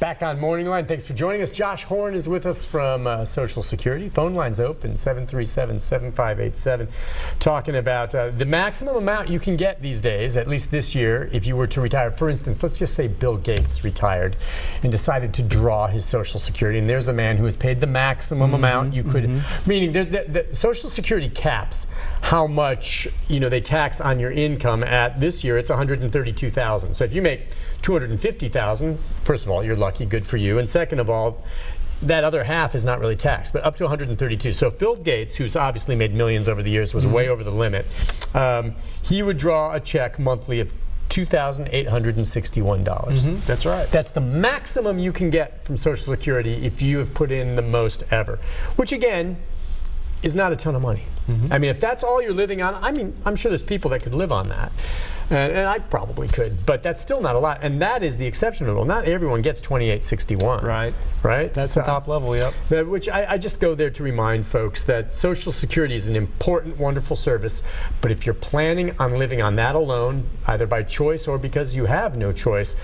Back on Morning Line. Thanks for joining us. Josh Horn is with us from Social Security. Phone line's open, 737-7587. Talking about the maximum amount you can get these days, at least this year, if you were to retire. For instance, let's just say Bill Gates retired and decided to draw his Social Security. And there's a man who has paid the maximum amount you could, meaning the Social Security caps how much they tax on your income. At this year, it's $132,000. So if you make $250,000, first of all, you're lucky, good for you. And second of all, that other half is not really taxed, but up to $132,000. So if Bill Gates, who's obviously made millions over the years, was way over the limit, he would draw a check monthly of $2,861. That's right. That's the maximum you can get from Social Security if you have put in the most ever, which again is not a ton of money. I mean, if that's all you're living on, I'm sure there's people that could live on that. And I probably could, but that's still not a lot. And that is the exceptional rule. Not everyone gets $2,861. Right. Right? That's the top level, yep. Which I just go there to remind folks that Social Security is an important, wonderful service. But if you're planning on living on that alone, either by choice or because you have no choice,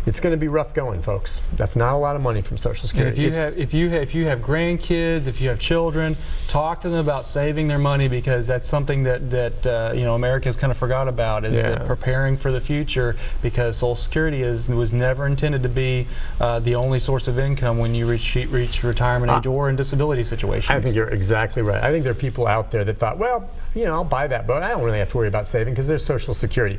it's going to be rough going, folks. That's not a lot of money from Social Security. And if you have grandkids, if you have children, talk to them about saving their money, because that's something that America's kind of forgot about, is that preparing for the future, because Social Security was never intended to be the only source of income when you reach retirement age or in disability situations. I think you're exactly right. I think there are people out there that thought, well, I'll buy that boat. I don't really have to worry about saving because there's Social Security.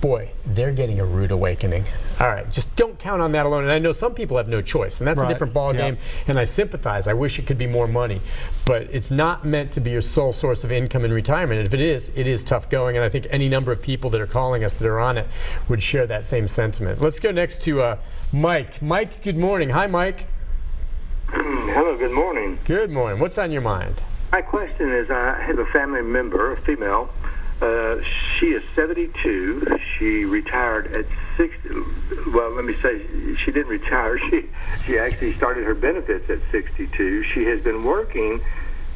Boy, they're getting a rude awakening. All right, just don't count on that alone. And I know some people have no choice, and that's a different ballgame, and I sympathize. I wish it could be more money. But it's not meant to be your sole source of income in retirement. And if it is tough going, and I think any number of people that are calling us that are on it would share that same sentiment. Let's go next to Mike. Mike, good morning. Hi, Mike. Hello, good morning. Good morning. What's on your mind? My question is, I have a family member, a female. She is 72. She retired at 60. Well, let me say, she didn't retire. She actually started her benefits at 62. She has been working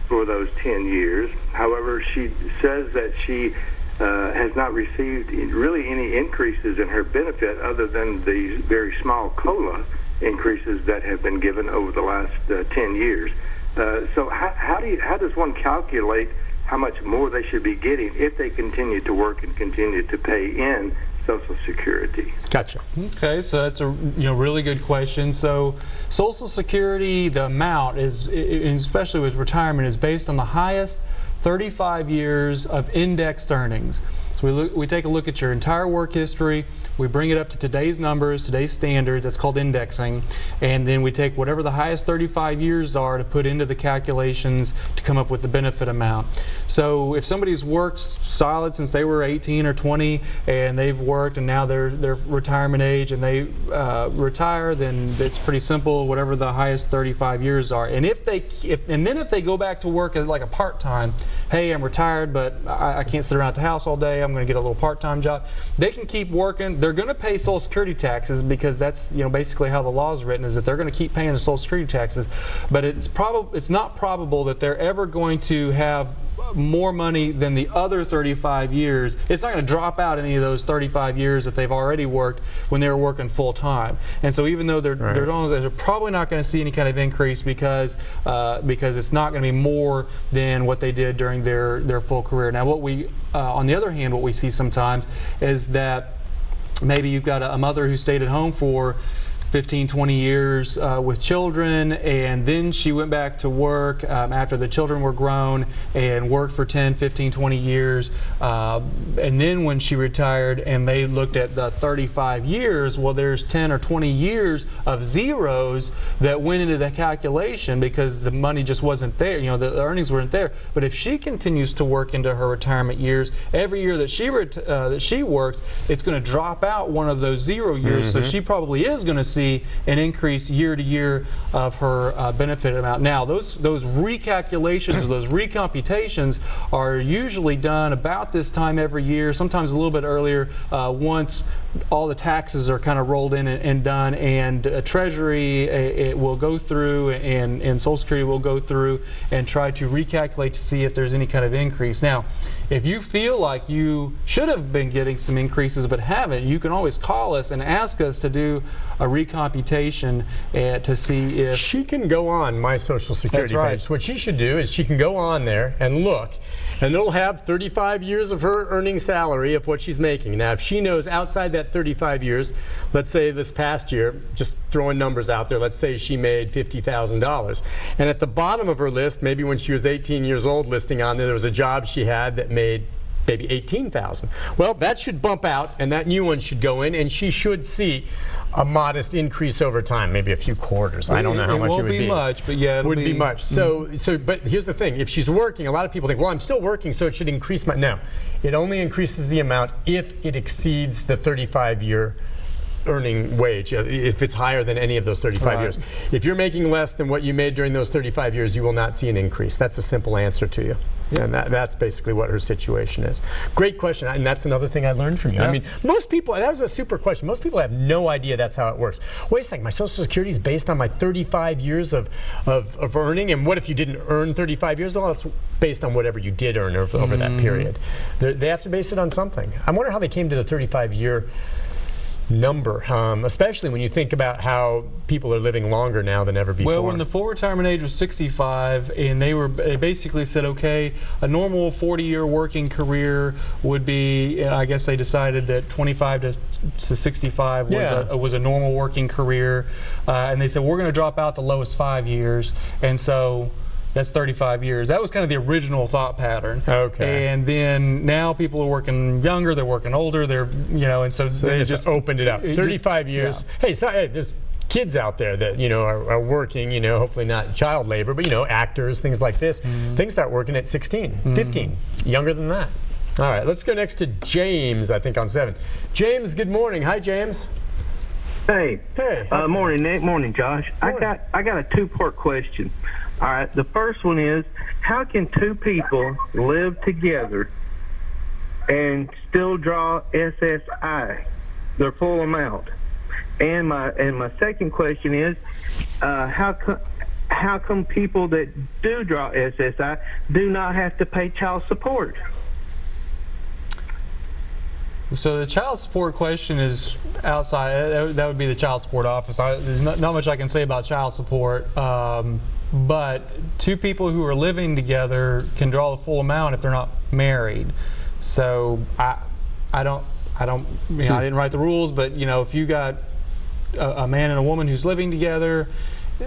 for those 10 years. However, she says that she has not received really any increases in her benefit other than the very small COLA increases that have been given over the last 10 years. So how does one calculate how much more they should be getting if they continue to work and continue to pay in Social Security? Gotcha. Okay, so that's a really good question. So Social Security, the amount is, especially with retirement, is based on the highest 35 years of indexed earnings. So we take a look at your entire work history, we bring it up to today's numbers, today's standards, that's called indexing, and then we take whatever the highest 35 years are to put into the calculations to come up with the benefit amount. So if somebody's worked solid since they were 18 or 20 and they've worked and now they're retirement age and they retire, then it's pretty simple, whatever the highest 35 years are. And if they go back to work as like a part-time, hey, I'm retired but I can't sit around at the house all day, I'm going to get a little part-time job, they can keep working. They're going to pay Social Security taxes, because that's basically how the law is written, is that they're going to keep paying the Social Security taxes. But it's not probable that they're ever going to have more money than the other 35 years. It's not going to drop out any of those 35 years that they've already worked when they were working full time. And so even though they're probably not going to see any kind of increase, because it's not going to be more than what they did during their full career. Now, on the other hand, what we see sometimes is that maybe you've got a mother who stayed at home for 15, 20 years with children, and then she went back to work after the children were grown and worked for 10, 15, 20 years. And then when she retired and they looked at the 35 years, well, there's 10 or 20 years of zeros that went into the calculation because the money just wasn't there. The earnings weren't there. But if she continues to work into her retirement years, every year that she works, it's going to drop out one of those 0 years. So she probably is going to see an increase year to year of her benefit amount. Now, those recalculations, or those recomputations, are usually done about this time every year, sometimes a little bit earlier, once all the taxes are kind of rolled in and done, and Treasury it will go through, and Social Security will go through and try to recalculate to see if there's any kind of increase. Now, if you feel like you should have been getting some increases but haven't, you can always call us and ask us to do a recomputation to see if... She can go on my Social Security page. What she should do is she can go on there and look, and it'll have 35 years of her earning salary of what she's making. Now, if she knows outside that 35 years, let's say this past year, just throwing numbers out there, let's say she made $50,000. And at the bottom of her list, maybe when she was 18 years old listing on there was a job she had that made maybe $18,000. Well, that should bump out, and that new one should go in, and she should see a modest increase over time, maybe a few quarters. I don't know how much it would be. It won't be much, but yeah, it wouldn't be much. So, but here's the thing: if she's working, a lot of people think, well, I'm still working, so it should increase my. No, it only increases the amount if it exceeds the 35-year earning wage, if it's higher than any of those 35 years. If you're making less than what you made during those 35 years, you will not see an increase. That's a simple answer to you. Yeah. And that's basically what her situation is. Great question, and that's another thing I learned from you. Yeah. I mean, most people, that was a super question. Most people have no idea that's how it works. Wait a second, my Social Security is based on my 35 years of earning, and what if you didn't earn 35 years? Well, it's based on whatever you did earn over that period. They have to base it on something. I wonder how they came to the 35-year number, especially when you think about how people are living longer now than ever before. Well, when the full retirement age was 65, and they basically said, okay, a normal 40-year working career would be, I guess they decided that 25 to 65 was a normal working career, and they said we're going to drop out the lowest 5 years, and so that's 35 years. That was kind of the original thought pattern. Okay. And then now people are working younger, they're working older, and so they just opened it up. 35 years. Yeah. Hey, there's kids out there that are working, hopefully not child labor, but actors, things like this. Things start working at 16, 15, younger than that. All right, let's go next to James, I think on 7. James, good morning. Hi, James. Hey. Hey. Morning, Nick. Morning, Josh. Morning. I got a two-part question. All right. The first one is, how can two people live together and still draw SSI, their full amount? And my second question is, how come people that do draw SSI do not have to pay child support? So the child support question is outside. That would be the child support office. There's not much I can say about child support. But two people who are living together can draw the full amount if they're not married. So I didn't write the rules, but if you got a man and a woman who's living together,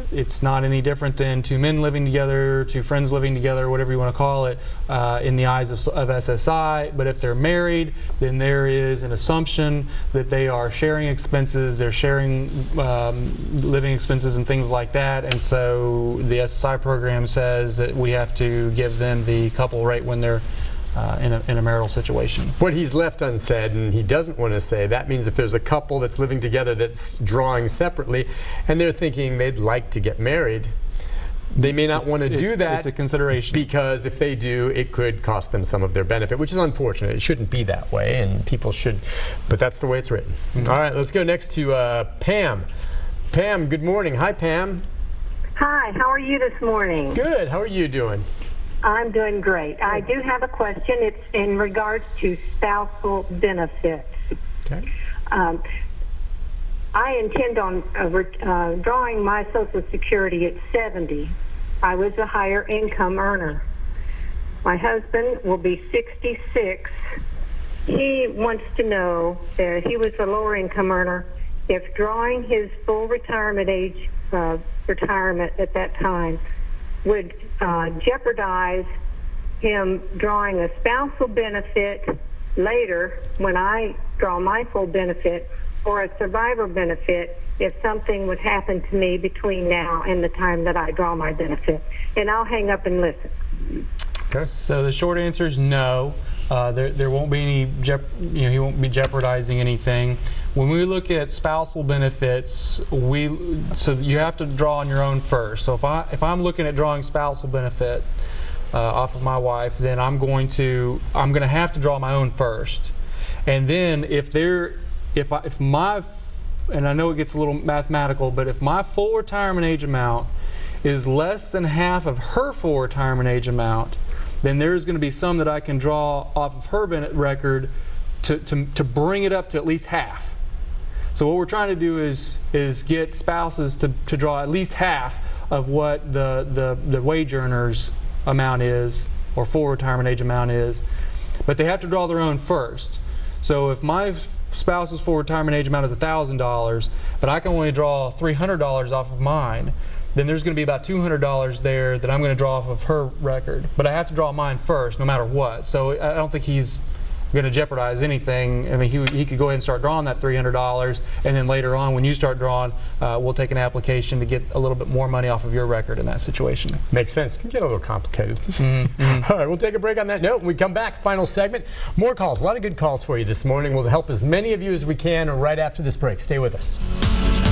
it's not any different than two men living together, two friends living together, whatever you want to call it, in the eyes of SSI. But if they're married, then there is an assumption that they are sharing expenses, they're sharing living expenses and things like that. And so the SSI program says that we have to give them the couple rate when they're in a marital situation. What he's left unsaid, and he doesn't want to say, that means if there's a couple that's living together that's drawing separately and they're thinking they'd like to get married, they may not want to do that. It's a consideration. Because if they do, it could cost them some of their benefit, which is unfortunate. It shouldn't be that way, and people should, but that's the way it's written. All right, let's go next to Pam. Pam, good morning. Hi, Pam. Hi, how are you this morning? Good. How are you doing? I'm doing great. I do have a question. It's in regards to spousal benefits. Okay. I intend on drawing my Social Security at 70. I was a higher income earner. My husband will be 66. He wants to know that he was a lower income earner, if drawing his full retirement age retirement at that time would jeopardize him drawing a spousal benefit later when I draw my full benefit, or a survivor benefit if something would happen to me between now and the time that I draw my benefit. And I'll hang up and listen. Okay. So the short answer is no. There won't be any, he won't be jeopardizing anything. When we look at spousal benefits, so you have to draw on your own first. So if I'm looking at drawing spousal benefit off of my wife, then I'm going to have to draw my own first. And then if and I know it gets a little mathematical, but if my full retirement age amount is less than half of her full retirement age amount, then there's going to be some that I can draw off of her record to bring it up to at least half. So what we're trying to do is get spouses to draw at least half of what the wage earner's amount is, or full retirement age amount is, but they have to draw their own first. So if my spouse's full retirement age amount is $1,000, but I can only draw $300 off of mine, then there's going to be about $200 there that I'm going to draw off of her record. But I have to draw mine first, no matter what. So I don't think he's going to jeopardize anything. I mean, he could go ahead and start drawing that $300, and then later on, when you start drawing, we'll take an application to get a little bit more money off of your record in that situation. Makes sense. It can get a little complicated. All right, we'll take a break on that note. When we come back, final segment, more calls. A lot of good calls for you this morning. We'll help as many of you as we can right after this break. Stay with us.